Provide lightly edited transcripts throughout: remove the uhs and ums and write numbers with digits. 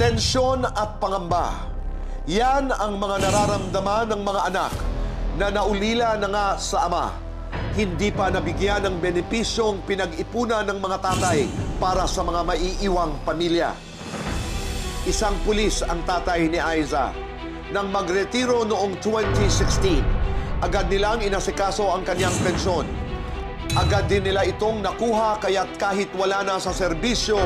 Tensyon at pangamba. Yan ang mga nararamdaman ng mga anak na naulila na nga sa ama. Hindi pa nabigyan ng benepisyong pinag-ipunan ng mga tatay para sa mga maiiwang pamilya. Isang pulis ang tatay ni Aiza. Nang magretiro noong 2016, agad nilang inasikaso ang kanyang pensyon. Agad din nila itong nakuha kaya't kahit wala na sa serbisyo,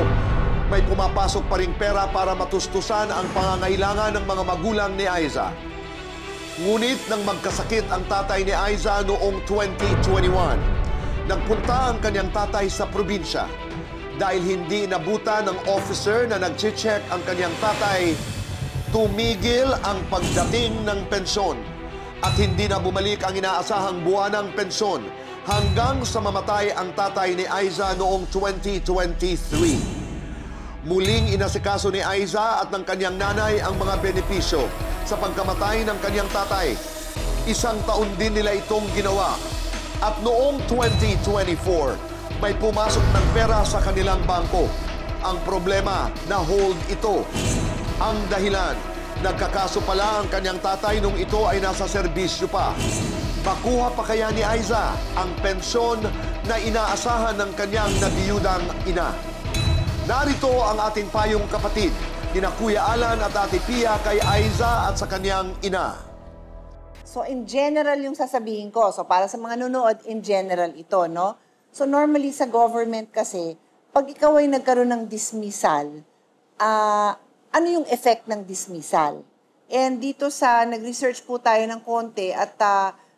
may pumapasok pa ring pera para matustusan ang pangangailangan ng mga magulang ni Aiza. Ngunit nang magkasakit ang tatay ni Aiza noong 2021, nagpunta ang kanyang tatay sa probinsya. Dahil hindi inabutan ng officer na nag-check ang kanyang tatay, tumigil ang pagdating ng pensyon at hindi na bumalik ang inaasahang buwanang pensyon hanggang sa mamatay ang tatay ni Aiza noong 2023. Muling inasikaso ni Aiza at ng kanyang nanay ang mga benepisyo sa pagkamatay ng kanyang tatay. Isang taon din nila itong ginawa. At noong 2024, may pumasok ng pera sa kanilang bangko. Ang problema, na-hold ito. Ang dahilan, nagkakaso pala ang kanyang tatay nung ito ay nasa serbisyo pa. Makuha pa kaya ni Aiza ang pensyon na inaasahan ng kanyang nabiyudang ina? Narito ang ating payong kapatid, kina Kuya Alan at Ate Pia kay Aiza at sa kanyang ina. So in general yung sasabihin ko, so para sa mga nunood, in general ito, no? So normally sa government kasi, pag ikaw ay nagkaroon ng dismissal, ano yung effect ng dismissal? And dito nag-research po tayo ng konti at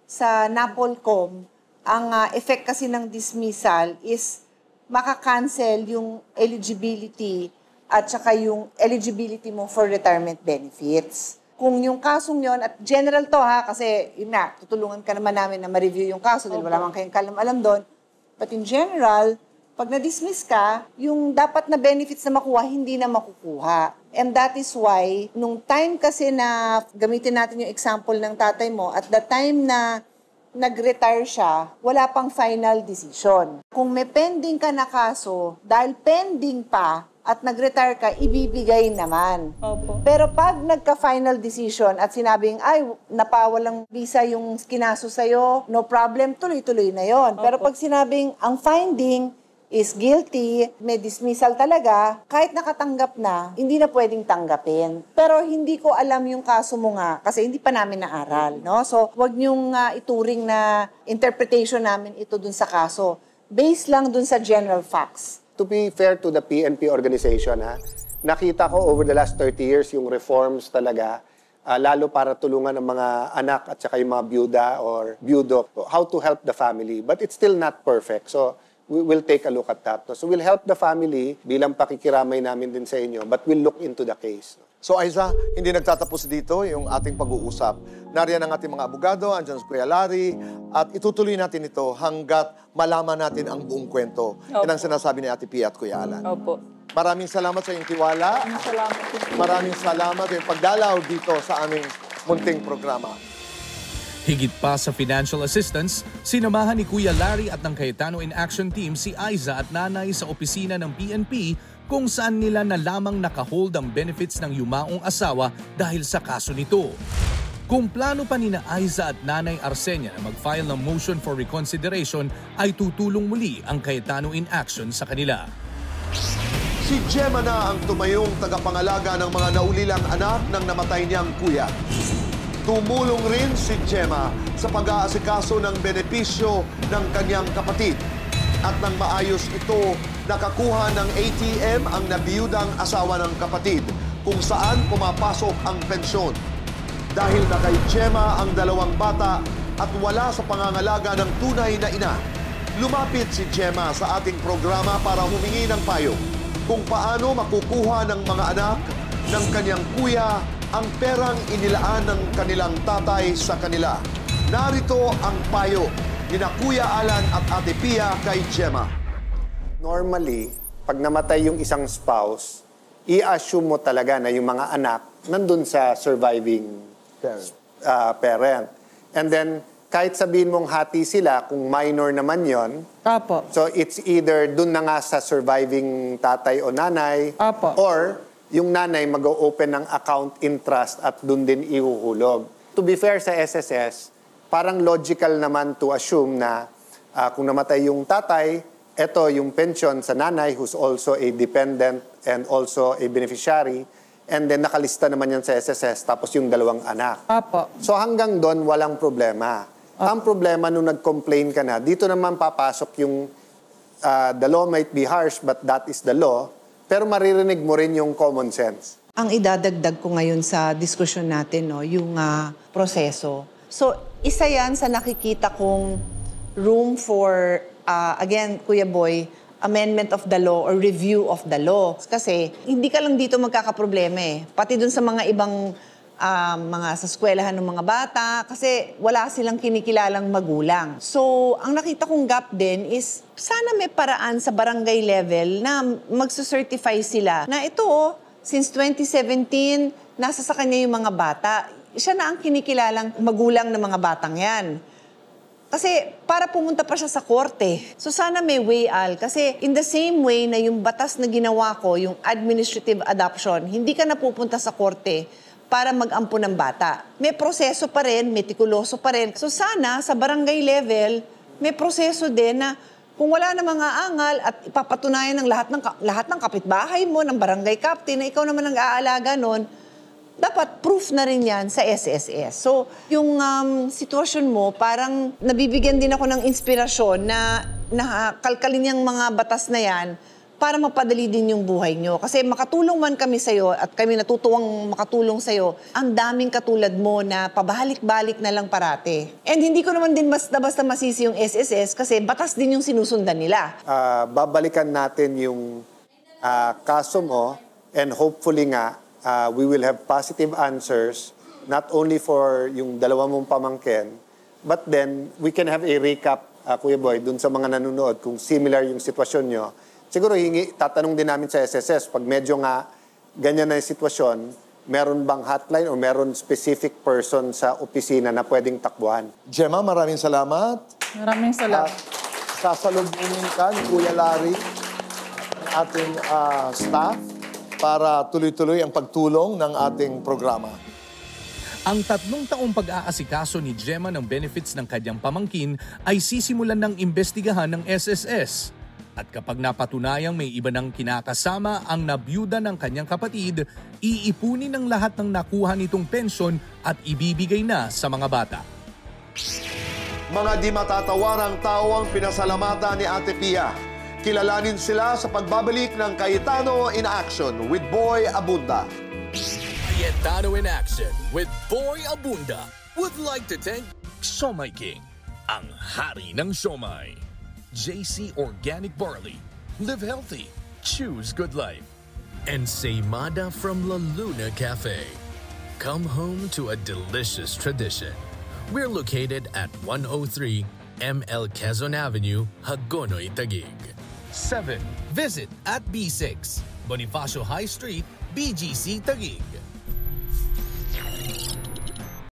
sa NAPOLCOM, ang effect kasi ng dismissal is maka-cancel yung eligibility at saka yung eligibility mo for retirement benefits. Kung yung kasong yon, at general to ha, kasi yun na, tutulungan ka naman namin na ma-review yung kaso dahil wala man kayong kalam-alam doon. But in general, pag na-dismiss ka, yung dapat na benefits na makuha, hindi na makukuha. And that is why, nung time kasi na gamitin natin yung example ng tatay mo, at the time na nag-retire siya, wala pang final decision. Kung may pending ka na kaso, dahil pending pa at nag-retire ka, ibibigay naman. Opo. Pero pag nagka-final decision at sinabing, ay, napawalang visa yung kinaso sa'yo, no problem, tuloy-tuloy na yon. Pero pag sinabing, ang finding is guilty, may dismissal talaga, kahit nakatanggap na, hindi na pwedeng tanggapin. Pero hindi ko alam yung kaso mo nga, kasi hindi pa namin naaral, no? So, wag niyong ituring na interpretation namin ito dun sa kaso. Based lang dun sa general facts. To be fair to the PNP organization, nakita ko over the last 30 years yung reforms talaga, lalo para tulungan ang mga anak at saka yung mga byuda or byudo, how to help the family. But it's still not perfect. So, we will take a look at that. So we'll help the family bilang pakikiramay namin din sa inyo, but we'll look into the case. So Aiza, hindi nagtatapos dito yung ating pag-uusap. Nariyan ang ating mga abogado, andyan si Kuya Larry, at itutuloy natin ito hanggat malaman natin ang buong kwento. Opo. Yan ang sinasabi ni Ate Pia at Kuya Alan. Opo. Maraming salamat sa iyong tiwala. Salamat po. Maraming salamat sa iyong pagdalaw dito sa aming munting programa. Higit pa sa financial assistance, sinamahan ni Kuya Larry at ng Cayetano in Action Team si Aiza at nanay sa opisina ng PNP kung saan nila na lamang nakahold ang benefits ng yumaong asawa dahil sa kaso nito. Kung plano pa ni na Aiza at nanay Arsenia na mag-file ng motion for reconsideration, ay tutulong muli ang Cayetano in Action sa kanila. Si Gemma na ang tumayong tagapangalaga ng mga naulilang anak ng namatay niyang kuya. Tumulong rin si Gemma sa pag-aasikaso ng benepisyo ng kanyang kapatid. At nang maayos ito, nakakuha ng ATM ang nabiyudang asawa ng kapatid kung saan pumapasok ang pensyon. Dahil na kay Gemma ang dalawang bata at wala sa pangangalaga ng tunay na ina, lumapit si Gemma sa ating programa para humingi ng payo kung paano makukuha ng mga anak ng kanyang kuya ang perang inilaan ng kanilang tatay sa kanila. Narito ang payo ni na Kuya Alan at Ate Pia kay Gemma. Normally, pag namatay yung isang spouse, i-assume mo talaga na yung mga anak nandun sa surviving parent. And then, kahit sabihin mong hati sila, kung minor naman yon, Opo. so it's either dun na nga sa surviving tatay o nanay, Opo. or yung nanay mag-open ng account in trust at dun din ihuhulog. To be fair sa SSS, parang logical naman to assume na kung namatay yung tatay, ito yung pension sa nanay who's also a dependent and also a beneficiary, and then nakalista naman yan sa SSS, tapos yung dalawang anak. Opo. So hanggang doon, walang problema. Ang problema nung nag-complain ka na, dito naman papasok yung the law might be harsh, but that is the law, pero maririnig mo rin yung common sense. Ang idadagdag ko ngayon sa diskusyon natin, no, yung proseso. So, isa yan sa nakikita kong room for, again, Kuya Boy, amendment of the law or review of the law. Kasi hindi ka lang dito magkakaproblema eh. Pati dun sa mga ibang mga sa eskwelahan ng mga bata kasi wala silang kinikilalang magulang. So, ang nakita kong gap din is sana may paraan sa barangay level na magsucertify sila na ito, since 2017, nasa sa kanya yung mga bata. Siya na ang kinikilalang magulang ng mga batang yan. Kasi para pumunta pa siya sa korte. So sana may way, Al. Kasi in the same way na yung batas na ginawa ko, yung administrative adoption, hindi ka napupunta sa korte para mag-ampo ng bata. May proseso pa rin, metikuloso pa rin. So sana sa barangay level, may proseso din na kung wala na mga angal at ipapatunayan ng lahat ng kapitbahay mo, ng barangay captain, na ikaw naman ang aalaga nun, dapat proof na rin yan sa SSS. So, yung sitwasyon mo, parang nabibigyan din ako ng inspirasyon na kalkalin yung mga batas na yan para mapadali din yung buhay nyo. Kasi makatulong man kami sa'yo at kami natutuwang makatulong sa'yo, ang daming katulad mo na pabalik-balik na lang parate. And hindi ko naman din basta-basta masisi yung SSS kasi batas din yung sinusundan nila. Babalikan natin yung kaso mo and hopefully nga, we will have positive answers, not only for yung dalawa mong pamangkin, but then we can have a recap, Kuya Boy, dun sa mga nanonood, kung similar yung sitwasyon nyo. Siguro tatanong din namin sa SSS, pag medyo nga ganyan na yung sitwasyon, meron bang hotline o meron specific person sa opisina na pwedeng takbuhan? Gemma, maraming salamat. Maraming salamat. Sasalubungin ka ni Kuya Larry, ating staff, para tuloy-tuloy ang pagtulong ng ating programa. Ang 3 taong pag-aasikaso ni Gemma ng benefits ng kanyang pamangkin ay sisimulan ng imbestigahan ng SSS. At kapag napatunayang may iba ng kinakasama ang nabiyuda ng kanyang kapatid, iipunin ng lahat ng nakuha nitong pensyon at ibibigay na sa mga bata. Mga di matatawarang tao ang pinasalamatan ni Ate Pia. Kilalanin sila sa pagbabalik ng Cayetano in Action with Boy Abunda. Cayetano in Action with Boy Abunda would like to thank Siomai King, ang hari ng siomai. JC Organic Barley, live healthy, choose good life. And Seimada from La Luna Cafe. Come home to a delicious tradition. We're located at 103 ML Quezon Avenue, Hagonoy, Taguig. 7. Visit at B6, Bonifacio High Street, BGC, Taguig.